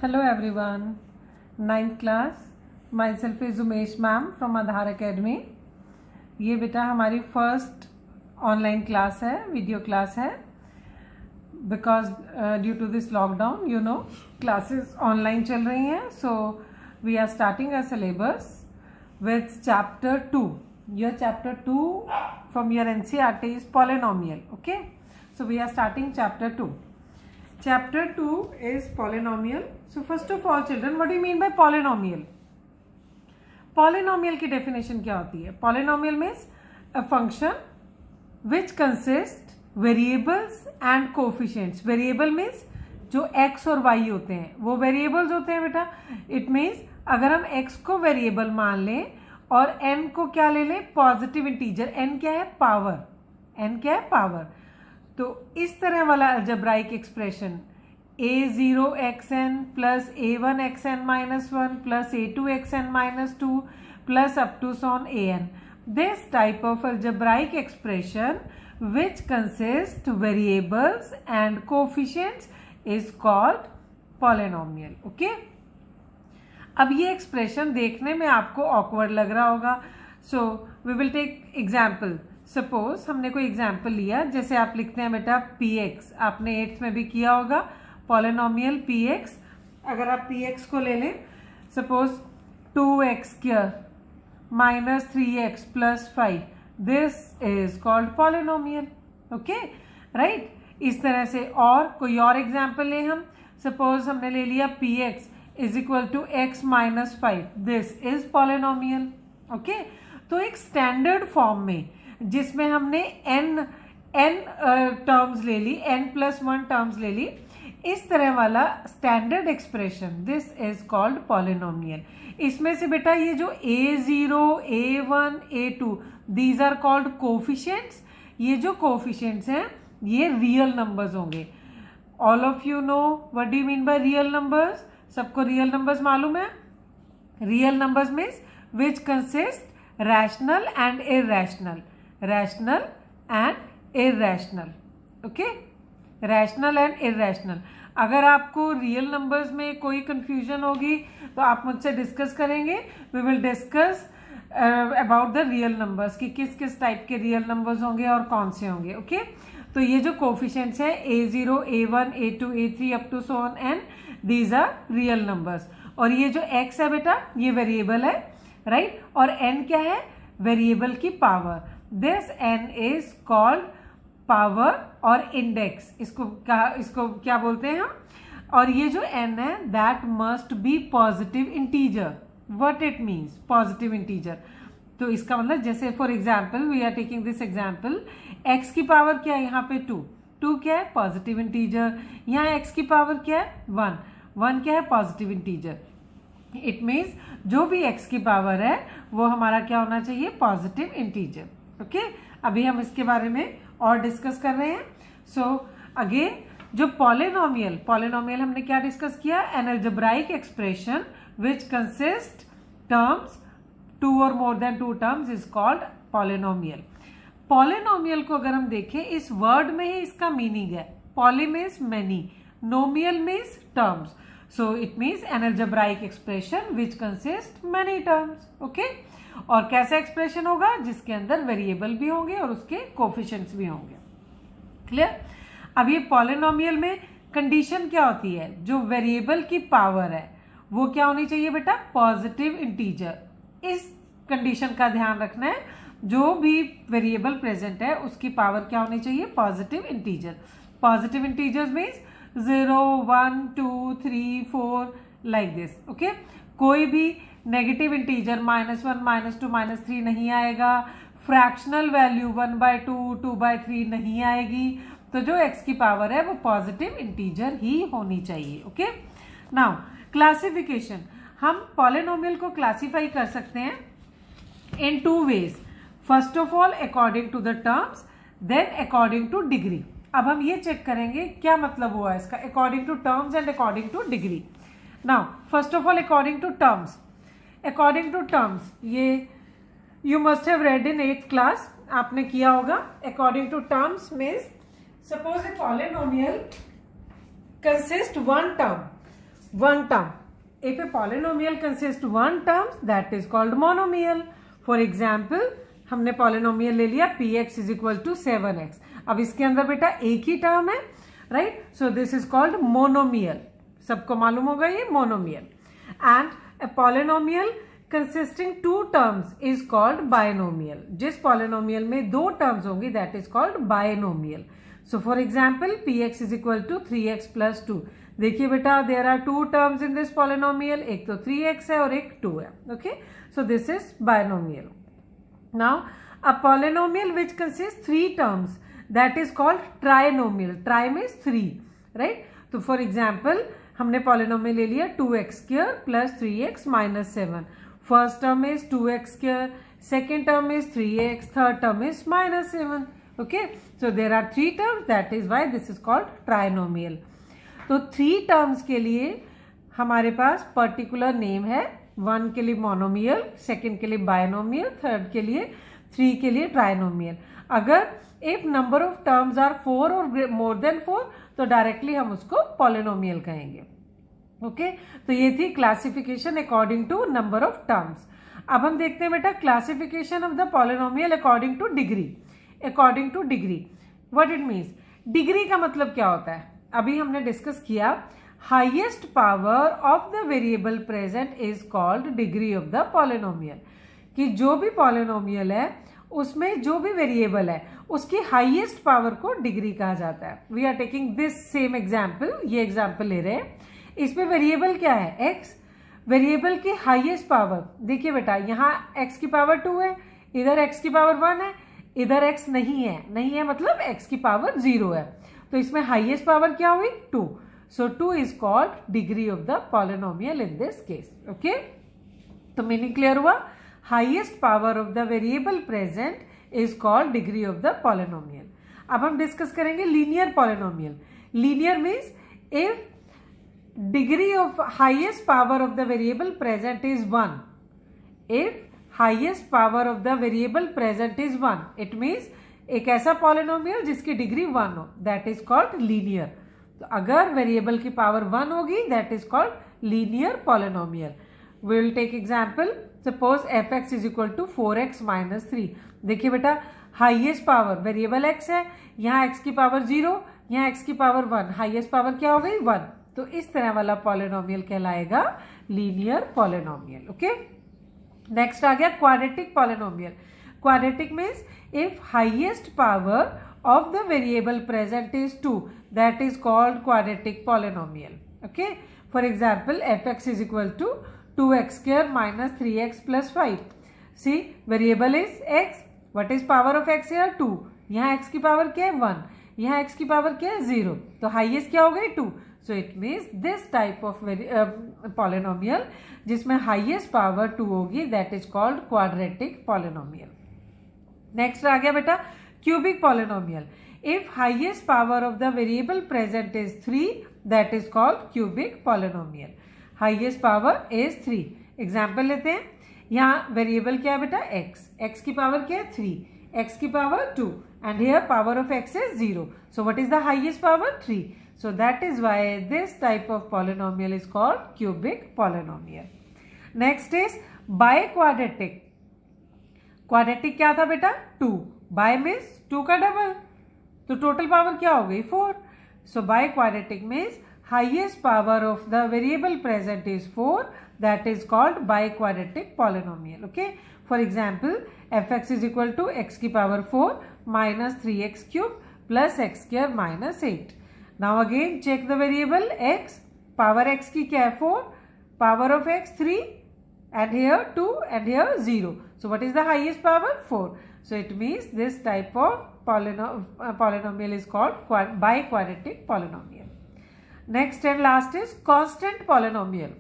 Hello everyone, ninth class. Myself is Umesh ma'am from Aadhaar academy. ये बेटा हमारी फर्स्ट ऑनलाइन क्लास है, वीडियो क्लास है. Because due to this lockdown you know classes online चल रही हैं. So we are starting a syllabus with chapter 2. Your chapter 2 from your NCERT is polynomial. Okay, so we are starting chapter 2. Chapter 2 is polynomial. So first of all children, what do you mean by polynomial? Polynomial की definition क्या होती है? Polynomial means a function which consists variables and coefficients. Variable means जो x और y होते हैं वो variables होते हैं बेटा. It means अगर हम x को variable मान लें और n को क्या ले लें? Positive integer. n क्या है? Power. n क्या है? Power. तो इस तरह वाला algebraic expression a0xn plus a1xn minus 1 plus a2xn minus 2 plus up to सॉन an. This type of algebraic expression which consist variables and coefficients is called polynomial. Okay, अब ये एक्सप्रेशन देखने में आपको ऑकवर्ड लग रहा होगा. So we will take example. Suppose हमने कोई एग्जाम्पल लिया, जैसे आप लिखते हैं बेटा px. आपने 8th में भी किया होगा पॉलिनोमियल px. अगर आप px को ले लें, suppose 2x square minus 3x plus 5, this is called polynomial. Okay, right. इस तरह से और कोई और एग्जाम्पल लें हम. सपोज हमने ले लिया px is equal to x minus 5, this is polynomial. Okay, तो एक स्टैंडर्ड फॉर्म में जिसमें हमने n टर्म्स ले ली, n+1 टर्म्स ले ली, इस तरह वाला standard expression, this is called polynomial. इसमें से बेटा ये जो a0, a1, a2 these are called coefficients. ये जो कोफिशिएंट्स हैं ये रियल नंबर्स होंगे. All of you know what do you mean by real numbers? सबको रियल नंबर्स मालूम है. Real numbers means which consist rational and irrational. Rational and irrational. Okay, rational and irrational. अगर आपको real numbers में कोई confusion होगी तो आप मुझसे डिस्कस करेंगे. We will discuss about the real numbers कि किस किस टाइप के रियल नंबर्स होंगे और कौन से होंगे. ओके, तो ये जो कोफिशिएंट्स हैं a0, a1, a2, a3 up to so on n, these are real numbers. और ये जो x है बेटा ये वेरिएबल है, राइट. और n क्या है? वेरिएबल की power. This n is called power और इंडेक्स. इसको क्या बोलते हैं हम? और ये जो n है that must be positive integer. What it means positive integer? तो इसका मतलब जैसे for example we are taking this example, x की पावर क्या है यहाँ पे? 2 क्या है? Positive integer. यहाँ x की पावर क्या है? 1 क्या है? Positive integer. इट मीन्स जो भी x की पावर है वो हमारा क्या होना चाहिए? Positive integer. ओके, अभी हम इसके बारे में और डिस्कस कर रहे हैं. सो अगेन जो पॉलिनोमियल हमने क्या डिस्कस किया? An algebraic expression which consist terms 2 और more than 2 terms is called polynomial. Polynomial को अगर हम देखें इस वर्ड में ही इसका मीनिंग है. Poly means many, नोमियल means terms. So it means an algebraic expression which consists many terms. Okay? और कैसा एक्सप्रेशन होगा? जिसके अंदर वेरिएबल भी होंगे और उसके कोफिशिएंट्स भी होंगे. क्लियर? अब ये पॉलिनोमियल में कंडीशन क्या होती है? जो वेरिएबल की पावर है वो क्या होनी चाहिए बेटा? Positive integer. इस कंडीशन का ध्यान रखना है. जो भी वेरिएबल प्रेजेंट है उसकी पावर क्या होनी चाहिए? Positive integer. Positive integers means 0, 1, 2, 3, 4 like this. Okay, कोई भी नेगेटिव इंटीजर -1, -2, -3 नहीं आएगा. फ्रैक्शनल वैल्यू 1/2, 2/3 नहीं आएगी. तो जो x की पावर है वो पॉजिटिव इंटीजर ही होनी चाहिए. Okay, now classification. हम पॉलिनोमियल को क्लासीफाई कर सकते हैं in 2 ways. First of all according to the terms, then according to degree. अब हम ये चेक करेंगे क्या मतलब हुआ इसका, according to terms and according to degree. Now first of all according to terms. According to terms ये you must have read in 8th class, आपने किया होगा. According to terms means suppose a polynomial consist 1 term. one term. If a polynomial consists one term, that is called monomial. For example, हमने polynomial ले लिया px is equal to 7x. अब इसके अंदर बेटा एक ही टर्म है, right? So this is called monomial. सबको मालूम होगा ये monomial. And a polynomial consisting two terms is called binomial. जिस polynomial में दो terms होंगी that is called binomial. So for example, px is equal to 3x plus 2. देखिए बेटा, there are two terms in this polynomial. एक तो 3x है और एक 2 है. Okay, so this is binomial. Now a polynomial which consists three terms, that is called trinomial. Tri means three, right? तो for example, हमने पॉलिनोमियल ले लिया 2x square plus 3x minus 7. First term is 2x square, second term is 3x, third term is minus 7. Okay, so there are three terms, that is why this is called trinomial. तो three terms के लिए हमारे पास particular name है. One के लिए monomial, second के लिए बायनोमियल, थर्ड के लिए, थ्री के लिए ट्राइनोमियल. अगर if number of terms are 4 और मोर देन 4 तो डायरेक्टली हम उसको पॉलिनोमियल कहेंगे. ओके, तो ये थी classification according to number of terms. अब हम देखते हैं बेटा classification of the polynomial according to degree. According to degree what it means. Degree का मतलब क्या होता है? अभी हमने डिस्कस किया highest power of the variable present is called degree of the polynomial. कि जो भी पॉलिनोमियल है उसमें जो भी वेरिएबल है उसकी हाईएस्ट पावर को डिग्री कहा जाता है. We are taking this same example. ये एग्जाम्पल ले रहे हैं. इसमें वेरिएबल क्या है? x. वेरिएबल की हाईएस्ट पावर देखिए बेटा, यहाँ x की पावर 2 है, इधर x की पावर 1 है, इधर x नहीं है. नहीं है मतलब x की पावर 0 है. तो इसमें हाईएस्ट पावर क्या हुई? 2. सो 2 is called degree of the polynomial in this case. Okay, तो मीनिंग क्लियर हुआ? Highest power of the variable present is called degree of the polynomial. अब हम डिस्कस करेंगे linear polynomial. Linear means if degree of highest power of the variable present is 1. If highest power of the variable present is 1, it means एक ऐसा polynomial जिसकी degree 1 हो, that is called linear. तो अगर variable की power 1 होगी that is called linear polynomial. We will take example. Suppose fx is equal to 4x minus 3. देखिए बेटा, हाईएस्ट पावर वेरिएबल x है, यहाँ x की पावर 0, यहाँ x की पावर 1, हाईएस्ट पावर क्या हो गई? 1. तो इस तरह वाला पॉलिनोमियल कहलाएगा लीनियर पॉलिनोमियल. ओके, नेक्स्ट आ गया quadratic polynomial. Quadratic means if highest power of the variable present is 2, that is called quadratic polynomial. Okay, for example fx is equal to 2x square minus 3x plus 5. See variable is x. What is power of x here? 2. यहाँ x की power क्या है? 1. यहाँ x की power क्या है? 0. तो highest क्या हो गई? 2. So it means this type of polynomial जिसमें highest power 2 होगी that is called quadratic polynomial. Next आ गया बेटा cubic polynomial. If highest power of the variable present is 3, that is called cubic polynomial. Highest power is 3. Example लेते हैं. यहाँ variable क्या है बेटा? x. x की power क्या है? 3. x की power 2 and here power of x is 0. So what is the highest power? 3. So that is why this type of polynomial is called cubic polynomial. Next is biquadratic. Quadratic क्या था बेटा? 2. Bi means 2 का double, तो total power क्या हो गई? 4. So biquadratic means highest power of the variable present is 4. That is called biquadratic polynomial. Okay. For example, fx is equal to x की power 4 minus 3x cube plus x square minus 8. Now again check the variable x. Power x की क्या है? 4. Power of x 3 and here 2 and here 0. So what is the highest power? 4. So it means this type of polynomial is called biquadratic polynomial. Next and last is constant polynomial.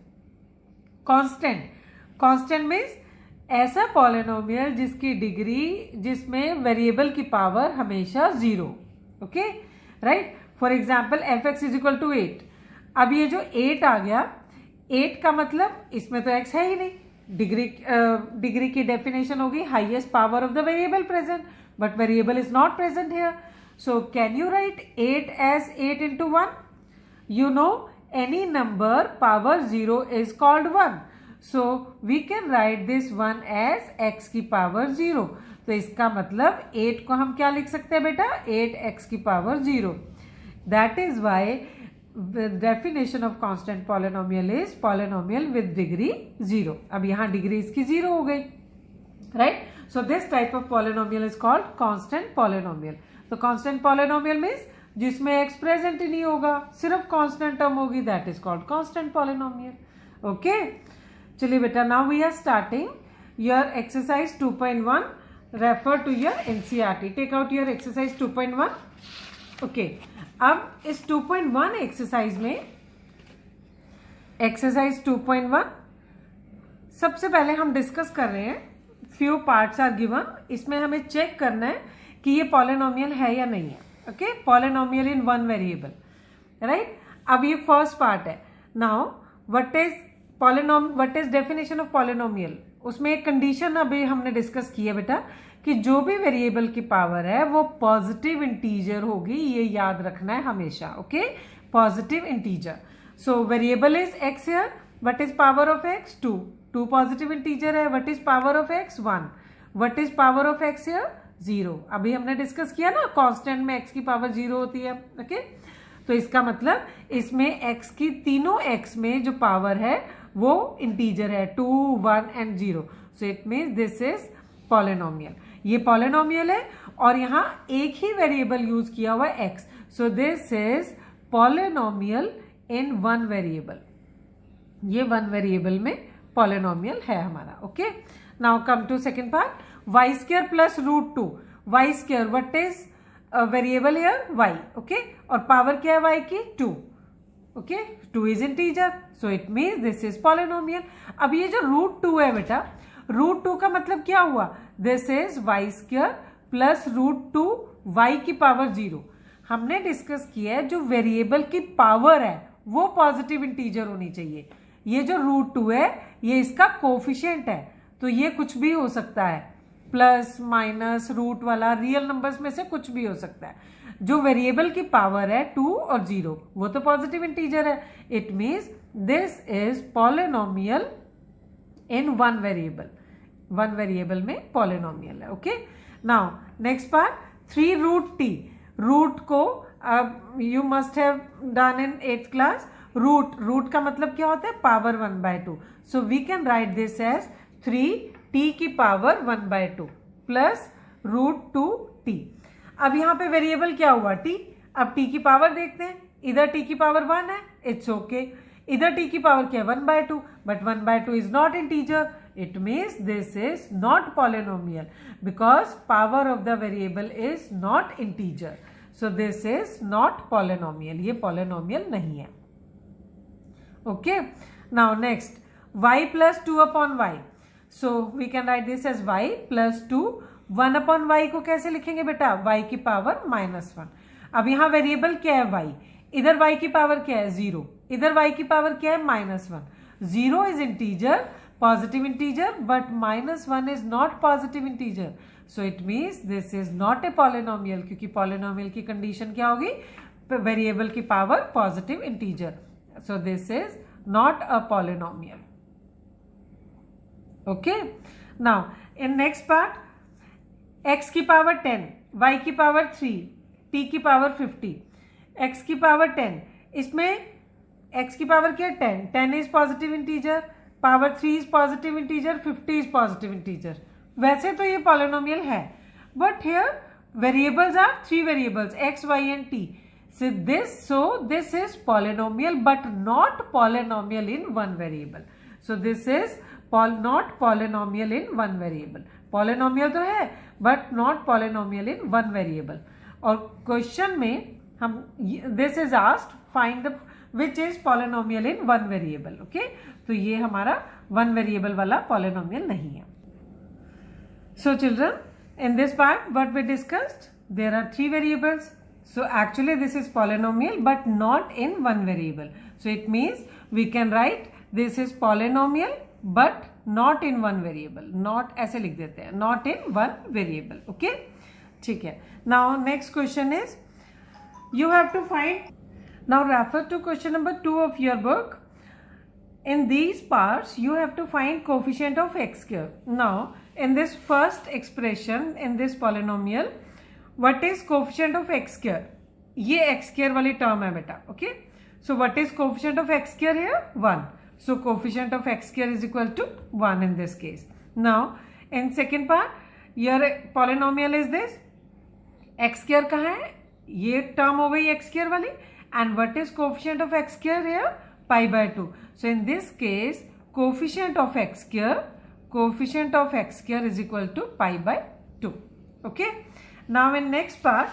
Constant means ऐसा polynomial जिसकी degree जिसमें variable की power हमेशा 0. Okay, right. For example fx is equal to 8. अब ये जो 8 आ गया, 8 का मतलब इसमें तो x है ही नहीं. डिग्री की डेफिनेशन होगी highest power of the variable present, but variable is not present here. So can you write 8 as 8 into 1? You know any number power 0 is called 1. So we can write this 1 as x की power 0. तो इसका मतलब 8 को हम क्या लिख सकते हैं बेटा, 8x की power 0. That is why the definition of constant polynomial is polynomial with degree 0. अब यहाँ डिग्री इसकी 0 हो गई, right? So this type of polynomial is called constant polynomial. तो constant polynomial means जिसमें x प्रेजेंट ही नहीं होगा, सिर्फ कांस्टेंट टर्म होगी, that is called constant polynomial. Okay, चलिए बेटा, now we are starting your exercise 2.1. Refer to your NCERT. Take out your exercise 2.1. Okay, अब इस 2.1 एक्सरसाइज में, एक्सरसाइज 2.1 सबसे पहले हम डिस्कस कर रहे हैं. Few parts are given. इसमें हमें चेक करना है कि ये पॉलिनोमियल है या नहीं है. Okay, polynomial in one variable, right. अब ये फर्स्ट पार्ट है. Now what is definition of polynomial. उसमें एक कंडीशन अभी हमने डिस्कस की है बेटा, कि जो भी वेरिएबल की पावर है वो पॉजिटिव इंटीजर होगी. ये याद रखना है हमेशा. Okay, positive integer. So variable is X here. What is power of X? 2. 2 positive integer है. What is power of X? 1. What is power of X here? 0. अभी हमने डिस्कस किया ना, कांस्टेंट में x की पावर 0 होती है. ओके, तो इसका मतलब इसमें x की, तीनों x में जो पावर है वो इंटीजर है, 2, 1 and 0. So it means this is polynomial. ये पॉलिनोमियल है और यहाँ एक ही वेरिएबल यूज किया हुआ है x. So this is polynomial in one variable. ये वन वेरिएबल में पॉलिनोमियल है हमारा. Okay, now come to second part. y square plus root 2. y square, what is a variable here? y. Okay, और power क्या है y की? 2. Okay, 2 is integer, so it means this is polynomial. अब ये जो root 2 है बेटा, root 2 का मतलब क्या हुआ? This is y square plus root 2 y की पावर 0. हमने डिस्कस किया है जो वेरिएबल की पावर है वो पॉजिटिव इंटीजर होनी चाहिए. ये जो रूट 2 है ये इसका कोफिशिएंट है, तो ये कुछ भी हो सकता है, प्लस माइनस रूट वाला, रियल नंबर्स में से कुछ भी हो सकता है. जो वेरिएबल की पावर है 2 और 0 वो तो पॉजिटिव इंटीजर है. It means this is polynomial in one variable. One variable में पॉलिनोमियल है. Okay, now next part, 3 root t. Root को you must have done in 8th class. Root का मतलब क्या होता है? Power 1/2. So we can write this as 3t की power 1/2 plus root 2t. अब यहाँ पे वेरिएबल क्या हुआ? t. अब t की पावर देखते हैं. इधर t की पावर 1 है, इट्स ओके. इधर t की पावर क्या है? 1/2, but 1/2 is not integer. It means this is not polynomial because power of the variable is not integer. So this is not polynomial. ये पॉलिनोमियल नहीं है. Okay, now next, y plus 2 upon y. So we can write this as y plus 2. 1 upon y को कैसे लिखेंगे बेटा? y की power -1. अब यहाँ वेरिएबल क्या है? y. इधर y की पावर क्या है? 0. इधर y की पावर क्या है? -1. 0 is integer, positive integer, but -1 is not positive integer. So it means this is not a polynomial, क्योंकि पॉलिनोमियल की कंडीशन क्या होगी? वेरिएबल की power positive integer. So this is not a polynomial. Okay, now in next part, x की power 10, y की power 3, t की power 50, x की power 10. इसमें x की पावर क्या है? 10. 10 is positive integer, power 3 is positive integer, 50 is positive integer. वैसे तो ये पॉलिनोमियल है, but here variables are 3 variables, x, y and t. So this is polynomial but not polynomial in one variable. So this is not polynomial in one variable. Polynomial तो है but not polynomial in one variable. और question में हम this is asked find the which is polynomial in one variable. Okay, तो ये हमारा one variable वाला polynomial नहीं है. So children, in this part what we discussed, there are 3 variables. So actually this is polynomial but not in one variable. So it means we can write this is polynomial but not in one variable. Not ऐसे लिख देते हैं, not in one variable. Okay, ठीक है. Now next question is you have to find Now refer to question number 2 of your book. In these parts, you have to find coefficient of x square. Now, in this first expression, in this polynomial, what is coefficient of x square? ये x square वाली term है बेटा, okay? So what is coefficient of x square here? 1. So coefficient of x square is equal to 1 in this case. Now, in second part, your polynomial is this. x square कहाँ है? ये term हो गई x square वाली. And what is coefficient of x square here? Pi by 2. So in this case, coefficient of x square is equal to pi by 2. Okay. Now in next part,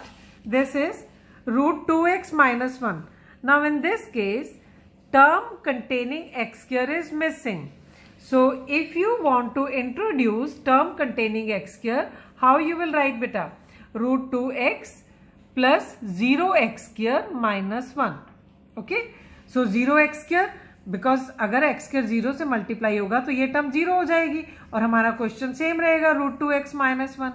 this is root 2x minus 1. Now in this case, term containing x square is missing. So if you want to introduce term containing x square, how you will write beta? Root 2x plus 0x square minus 1. Okay. So 0x square, because अगर x square 0 से multiply होगा तो ये term 0 हो जाएगी और हमारा question same रहेगा root 2x minus 1.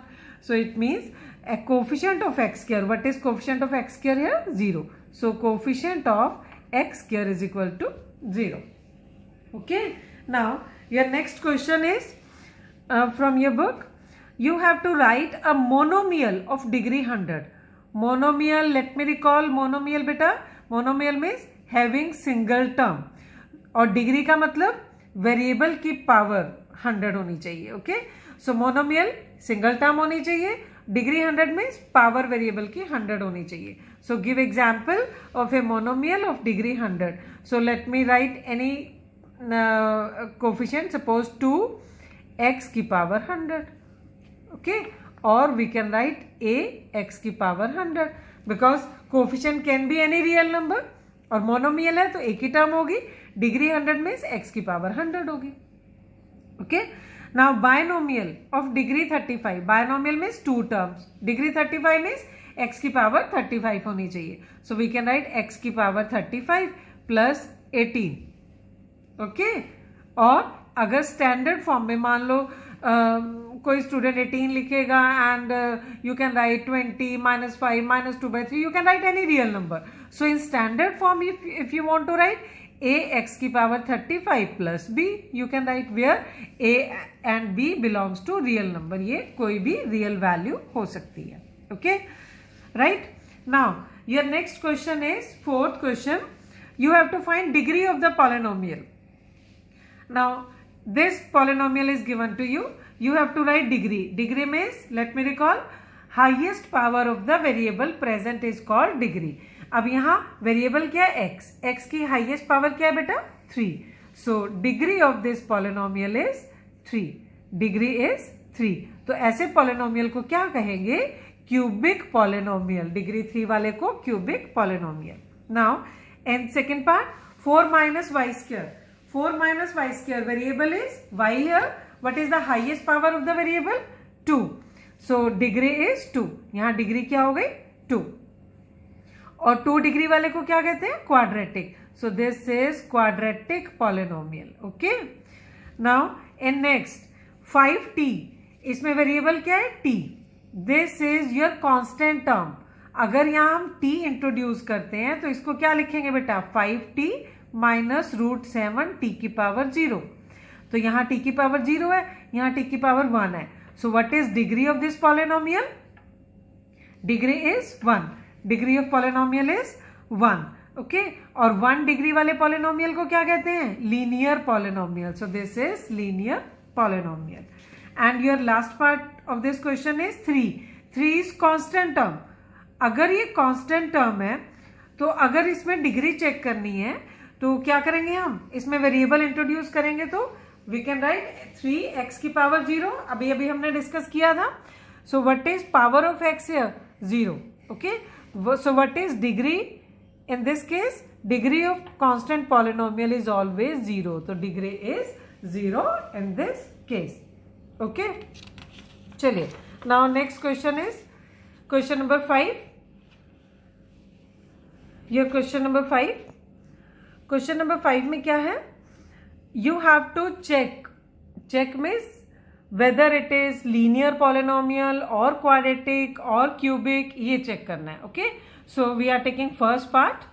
So it means a coefficient of x square. What is coefficient of x square here? 0. So coefficient of x square is equal to 0. Okay. Now your next question is from your book. You have to write a monomial of degree 100. Monomial, let me recall monomial beta. Monomial means having single term. और degree का मतलब variable की power 100 होनी चाहिए. Okay. सो monomial single term होनी चाहिए. Degree 100 means power variable की 100 होनी चाहिए. So give example of a monomial of degree 100. So let me right any coefficient. Suppose 2x की पावर 100. ओके. और वी कैन राइट ax की power 100 because coefficient can be any real number और monomial है तो एक ही term होगी. Degree 100 means x की power 100 होगी. Okay. Now binomial of degree 35. Binomial means 2 terms. Degree 35 means x की पावर 35 होनी चाहिए. So we can write x की पावर 35 प्लस 18. ओके. और अगर स्टैंडर्ड फॉर्म में मान लो कोई स्टूडेंट 18 लिखेगा and you can write 20 minus 5 minus 2 by 3. You can write any real number. So in standard form, if you want to write ax की power 35 plus b, you can write where a and b belongs to real number. ये कोई भी real value हो सकती है. Okay, right? Now your next question is fourth question. You have to find degree of the polynomial. Now this polynomial is given to you. You have to write degree. Degree means, let me recall, highest power of the variable present is called degree. अब यहाँ variable क्या है? x. x की highest power क्या है बेटा? 3. So degree of this polynomial is 3. Degree is 3. तो ऐसे पॉलिनोमियल को क्या कहेंगे? Cubic polynomial. डिग्री 3 वाले को cubic polynomial. Now in second part 4 minus y square. 4 minus y square variable is y here. What is the highest power of the variable? 2. So degree is 2. यहाँ degree क्या हो गई? 2. और 2 degree वाले को क्या कहते हैं? Quadratic. So this is quadratic polynomial. Okay. Now in next 5t. इसमें वेरिएबल क्या है? t. This is your constant term. अगर यहाँ हम t इंट्रोड्यूस करते हैं तो इसको क्या लिखेंगे बेटा? 5t माइनस रूट 7 t की पावर 0. तो यहाँ t की पावर 0 है, यहाँ t की पावर 1 है. सो what is degree of this polynomial? Degree is 1. Degree of polynomial is 1. Okay. और 1 डिग्री वाले पॉलिनोमियल को क्या कहते हैं? Linear polynomial. So this is linear polynomial. And your last part of this question is 3. 3 is constant term. अगर ये constant term है तो अगर इसमें डिग्री चेक करनी है तो क्या करेंगे? हम इसमें वेरिएबल इंट्रोड्यूस करेंगे. तो वी कैन राइट 3x की पावर 0. अभी हमने डिस्कस किया था. So what is power of x here? 0. Okay. So what is degree in this case? Degree of constant polynomial is always 0. तो degree is 0 in this case. Okay. चलिए now next question is question number 5. Your question number 5. Question number 5 में क्या है? You have to check. Check means whether it is linear polynomial or quadratic or cubic. ये check करना है. Okay. So we are taking first part.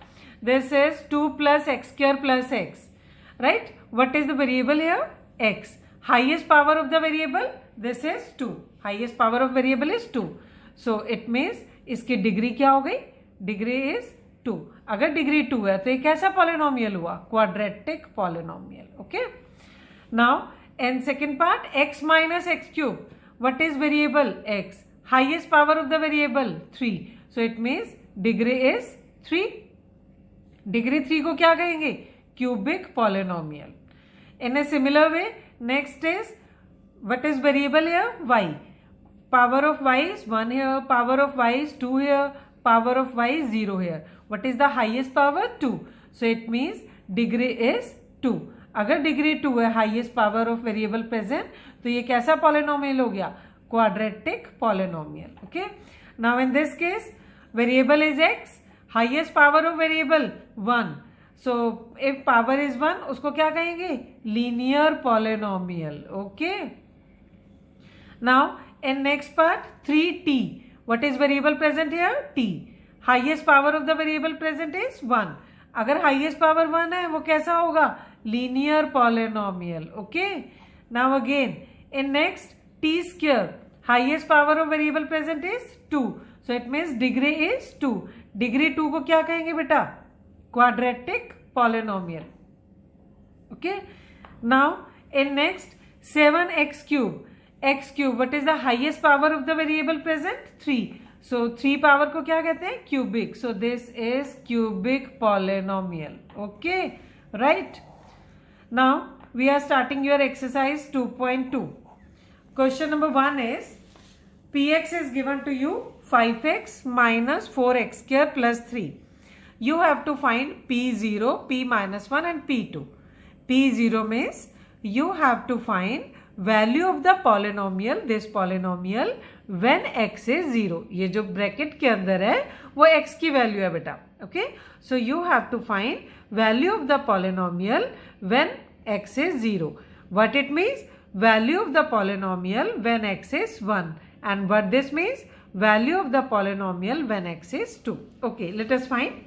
this is 2 plus x square plus x, right? What is the variable here? X. Highest power of the variable, this is 2. Highest power of variable is 2. So it means इसकी degree क्या हो गई? Degree is 2. अगर degree 2 है तो ये कैसा polynomial हुआ? Quadratic polynomial. Okay. Now in second part, x minus x cube. What is variable? X. Highest power of the variable 3. So it means degree is 3. Degree 3 को क्या कहेंगे? Cubic polynomial. In a similar way, next is what is variable here? Y. Power of y is 1 here. Power of y is 2 here. Power of y is 0 here. What is the highest power? 2. So it means degree is 2. अगर degree 2 है highest power of variable present तो ये कैसा polynomial हो गया? Quadratic polynomial. Okay. Now in this case variable is x, highest power of variable 1. So if power is 1 उसको क्या कहेंगे? Linear polynomial. Okay. Now in next part 3t. What is variable present here? t. Highest power of the variable present is 1. अगर highest power 1 है वो कैसा होगा? linear polynomial. Okay. Now again in next t square, highest power of variable present is 2. So it means degree is 2. Degree 2 को क्या कहेंगे बेटा? Quadratic polynomial. Okay. Now in next 7x cube. X cube, what is the highest power of the variable present? 3. So 3 power को क्या कहते हैं? Cubic. So this is cubic polynomial. Okay. Right. Now we are starting your exercise 2.2. Question number 1 is px is given to you 5x minus 4x square plus 3. You have to find p0, p minus 1 and p2. p0 means you have to find value of the polynomial, this polynomial when x is 0. ये जो bracket के अंदर है वो x की value है बेटा. Okay. So you have to find value of the polynomial when x is 0. What it means? Value of the polynomial when x is 1. And what this means? Value of the polynomial when x is 2. Okay, let us find.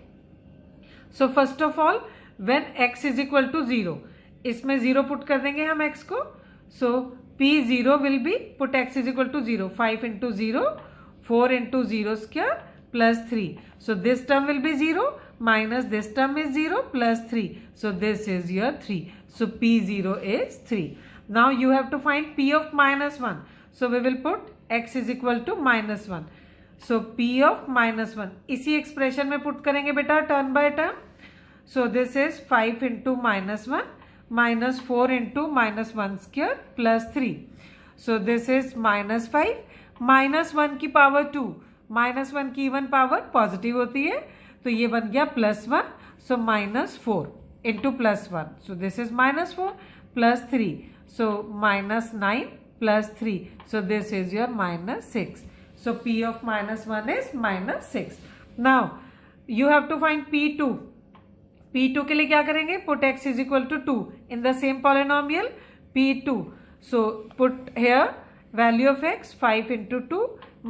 So first of all, when x is equal to 0, इसमें 0 put कर देंगे हम x को. So p0 will be put x is equal to 0. 5 into 0, 4 into 0 square plus 3. So this term will be 0 minus this term is 0 plus 3. So this is your 3. So p0 is 3. Now you have to find p of minus 1. So we will put x is equal to minus 1. So p of minus 1 इसी expression में put करेंगे बेटा turn by turn. So this is 5 into minus 1 minus 4 into minus 1 square plus 3. So this is minus 5 minus 1 की power 2. Minus 1 की even power positive होती है तो ये बन गया plus 1. So minus 4 into plus 1. So this is minus 4 plus 3. So minus 9 plus 3. So this is your minus 6. So p of minus 1 is minus 6. Now you have to find p2. p2 के लिए क्या करेंगे? Put x is equal to 2 in the same polynomial p2. So put here value of x 5 into 2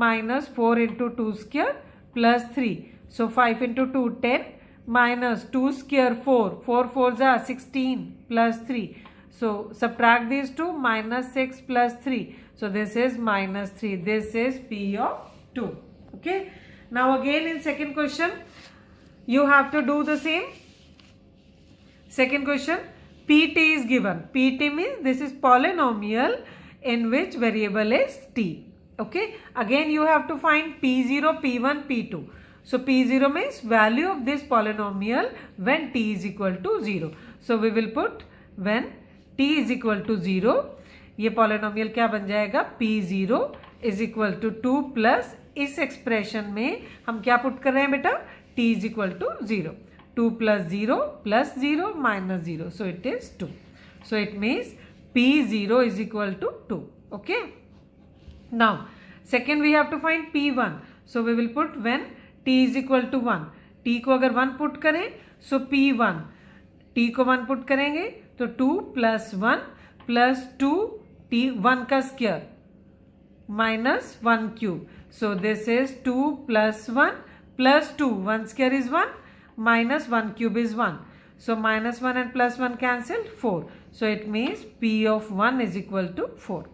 minus 4 into 2 square plus 3. So 5 into 2 10 minus 2 square 4. 4 4s are 16 plus 3. So subtract these two minus 6 plus 3. So this is minus 3. This is p of 2. Okay. Now again in second question you have to do the same. Second question pt is given. pt means this is polynomial in which variable is t. Okay. Again you have to find p0, p1, p2. So p0 means value of this polynomial when t is equal to 0. So we will put when t is equal to 0. ये polynomial क्या बन जाएगा? p0 is equal to 2 plus इस expression में हम क्या put कर रहे हैं बेटा? t is equal to 0. 2 plus 0 minus 0. So it is 2. So it means p0 is equal to 2. Okay. Now second we have to find p1. So we will put when t is equal to 1. t को अगर 1 put करें so p1. t को 1 put करेंगे तो 2 plus 1 plus 2 t 1 का square minus 1 cube. So this is 2 plus 1 plus 2. 1 square is 1 minus 1 cube is 1. So minus 1 and plus 1 cancelled, 4. So it means P of 1 is equal to 4.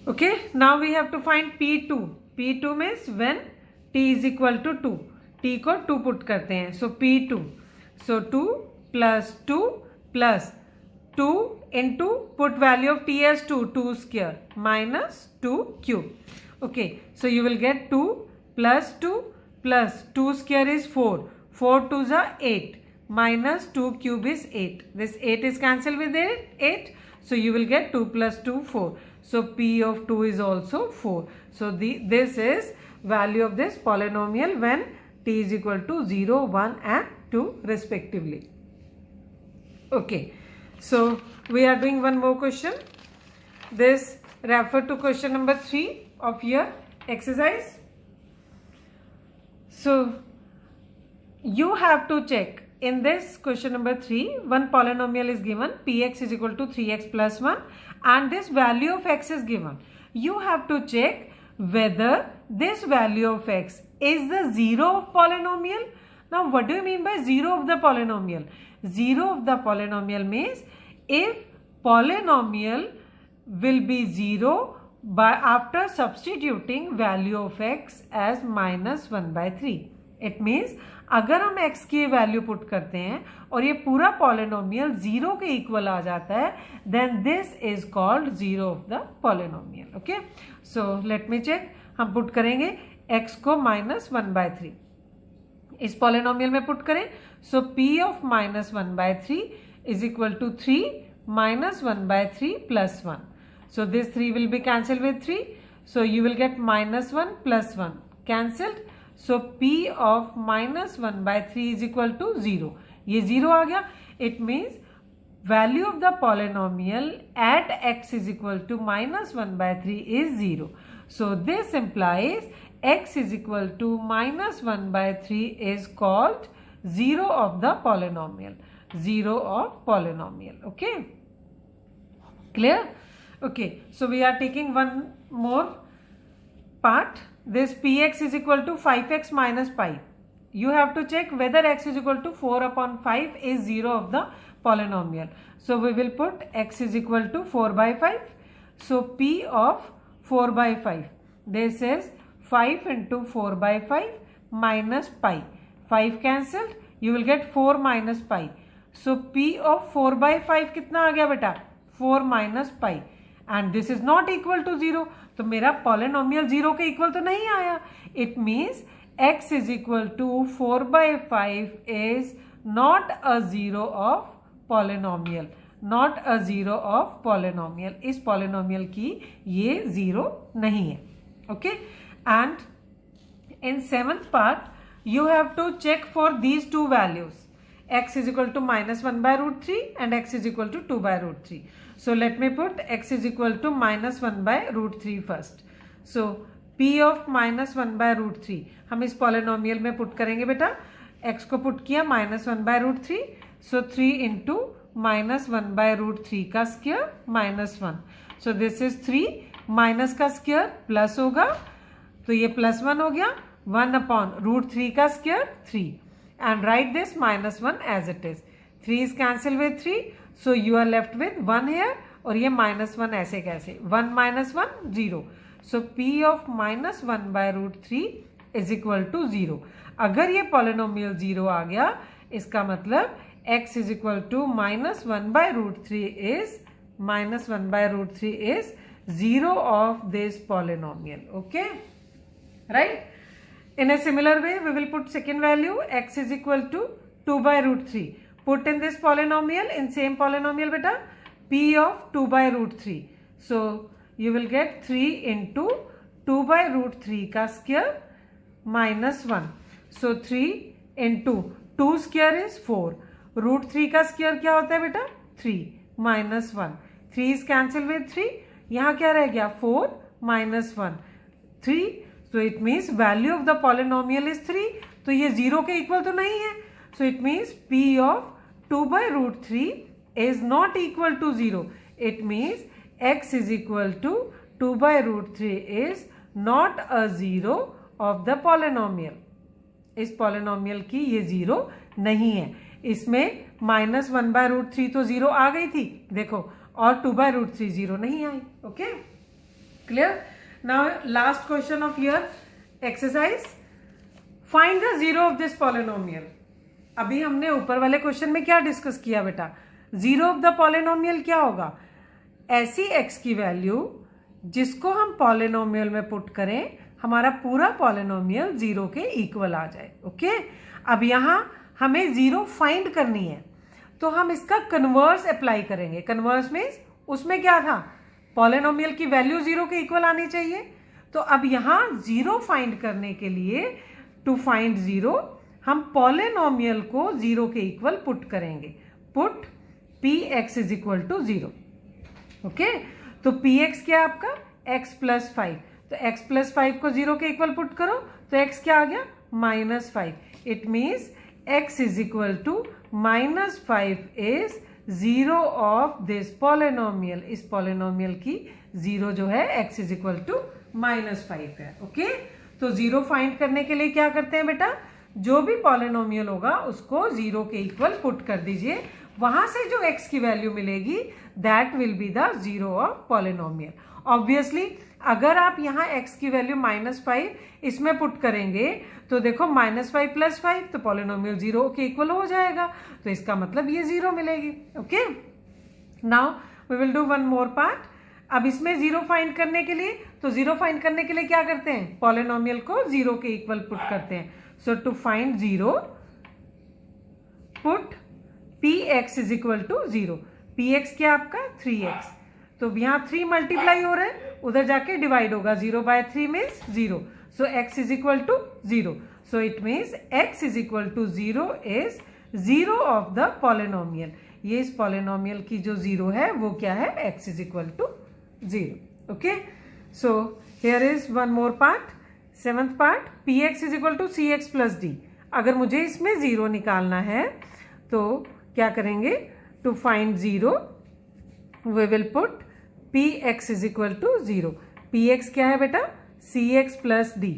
Okay, now we have to find P2. P2 means when T is equal to 2. T को 2 put करते हैं. So P2. So 2 plus 2 plus 2 into put value of T as 2. 2 square minus 2 cube. Okay, so you will get 2 plus 2 plus 2 square is 4. 4 2s are 8 minus 2 cube is 8. This 8 is cancelled with 8. So you will get 2 plus 2 4. So P of 2 is also 4. So this is value of this polynomial when T is equal to 0, 1 and 2 respectively. Okay, so we are doing one more question. This refer to question number 3 of your exercise. So you have to check in this question number 3, one polynomial is given, Px is equal to 3x plus 1 and this value of x is given. You have to check whether this value of x is the 0 of polynomial. Now what do you mean by 0 of the polynomial? 0 of the polynomial means if polynomial will be 0 by after substituting value of x as minus 1 by 3. It means अगर हम x की value put करते हैं और ये पूरा polynomial 0 के equal आ जाता है, then this is called 0 of the polynomial. Okay, so let me check. हम पुट करेंगे x को माइनस 1 बाय 3 इस पॉलिनोमियल में पुट करें. So p of minus 1 by 3 is equal to 3 minus 1 by 3 plus 1. So this 3 will be cancelled with 3. So you will get minus 1 plus 1 cancelled. So P of minus 1 by 3 is equal to 0. ये 0 आ गया. It means value of the polynomial at x is equal to minus 1 by 3 is 0. So this implies x is equal to minus 1 by 3 is called 0 of the polynomial. 0 of polynomial. Okay, clear? Okay, so we are taking one more part. This px is equal to 5x minus pi. You have to check whether x is equal to 4 upon 5 is 0 of the polynomial. So we will put x is equal to 4 by 5. So p of 4 by 5. This is 5 into 4 by 5 minus pi. 5 cancelled. You will get 4 minus pi. So P of 4 by 5 कितना आ गया बेटा? 4 minus pi. And this is not equal to 0. तो मेरा polynomial 0 के equal तो नहीं आया. It means x is equal to 4 by 5 is not a 0 of polynomial. Not a 0 of polynomial. इस polynomial की ये 0 नहीं है. Okay? And in 7th part, you have to check for these two values. X is equal to minus 1 by root 3 and x is equal to 2 by root 3. So let me put x is equal to minus 1 by root 3 first. So p of minus 1 by root 3 हम इस polynomial में put करेंगे बेटा. x को put किया minus 1 by root 3. So 3 into minus 1 by root 3 का square minus 1. So this is 3 minus का square plus होगा. तो ये plus 1 हो गया. 1 upon root 3 का square 3. And write this minus 1 as it is. 3 is cancelled with 3. So you are left with 1 here. और ये minus 1 ऐसे कैसे? 1 minus 1 0. So P of minus 1 by root 3 is equal to 0. अगर ये polynomial 0 आ गया, इसका मतलब x is equal to minus 1 by root 3 is minus 1 by root 3 is 0 of this polynomial. Okay? Right? In a similar way, we will put second value x is equal to 2 by root 3. Put in this polynomial, in same polynomial beta, p of 2 by root 3. So you will get 3 into 2 by root 3 का square minus 1. So 3 into 2 square is 4. Root 3 का square क्या होता है बेटा? 3 minus 1. 3 is cancelled with 3. यहाँ क्या रह गया? 4 minus 1. 3. So it means value of the polynomial is 3. तो ये 0 के equal तो नहीं है. So it means p of 2 by root 3 is not equal to 0. It means x is equal to 2 by root 3 is not a 0 of the polynomial. इस polynomial की ये 0 नहीं है। इसमें -1/√3 तो 0 आ गई थी देखो, और 2/√3 0 नहीं आई। Okay, clear. Now last question of your exercise, find the 0 of this polynomial. अभी हमने ऊपर वाले क्वेश्चन में क्या डिस्कस किया बेटा, 0 ऑफ द पॉलिनोमियल क्या होगा, ऐसी x की वैल्यू जिसको हम पॉलिनोमियल में पुट करें हमारा पूरा पॉलिनोमियल 0 के इक्वल आ जाए। ओके, अब यहां हमें 0 फाइंड करनी है, तो हम इसका कन्वर्स अप्लाई करेंगे। कन्वर्स मीन्स उसमें क्या था, पॉलिनोमियल की वैल्यू 0 के इक्वल आनी चाहिए। तो अब यहां 0 फाइंड करने के लिए, टू फाइंड 0, हम पॉलिनोमियल को 0 के इक्वल पुट करेंगे। Put px is equal to 0। Okay, तो px क्या है आपका, x + 5। तो x + 5 को 0 के इक्वल पुट करो तो x क्या आ गया, -5। It means x is equal to -5 is 0 of this polynomial. इस पॉलिनोमियल की 0 जो है x इज इक्वल टू -5 है। ओके, तो 0 फाइंड करने के लिए क्या करते हैं बेटा, जो भी पॉलिनोमियल होगा उसको 0 के इक्वल पुट कर दीजिए। वहां से जो x की वैल्यू मिलेगी that will be the 0 of polynomial. Obviously अगर आप यहाँ x की वैल्यू -5 इसमें पुट करेंगे तो देखो -5 + 5 तो पॉलिनोमियल 0 के इक्वल हो जाएगा, तो इसका मतलब ये 0 मिलेगी। Okay, now we will do one more part. अब इसमें 0 फाइंड करने के लिए, तो 0 फाइंड करने के लिए क्या करते हैं, पॉलिनोमियल को 0 के इक्वल पुट करते हैं। So to find 0, put px is equal to 0। px क्या आपका 3x, तो यहाँ 3 मल्टीप्लाई हो रहा है, उधर जाके डिवाइड होगा, 0/3 means 0। So x is equal to 0। So it means x is equal to 0 is 0 of the polynomial. ये इस पॉलिनोमियल की जो 0 है वो क्या है, x is equal to 0। Okay, so here is one more part, 7th part, px is equal to cx + d। अगर मुझे इसमें 0 निकालना है तो क्या करेंगे, to find 0 we will put px is equal to 0। px क्या है बेटा, cx + d।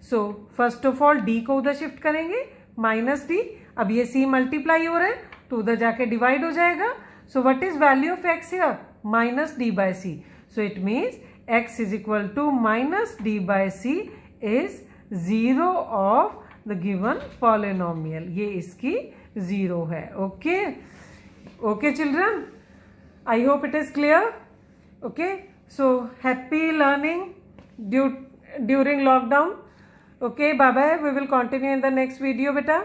So first of all d को उधर शिफ्ट करेंगे, -d। अब ये c मल्टीप्लाई हो रहा है तो उधर जाके डिवाइड हो जाएगा। So what is value of x here, -d/c। So it means x is equal to -d/c is 0 of the given polynomial. ये इसकी 0 है। Okay, okay children, I hope it is clear. Okay, so happy learning during lockdown. Okay, bye bye. We will continue in the next video, beta.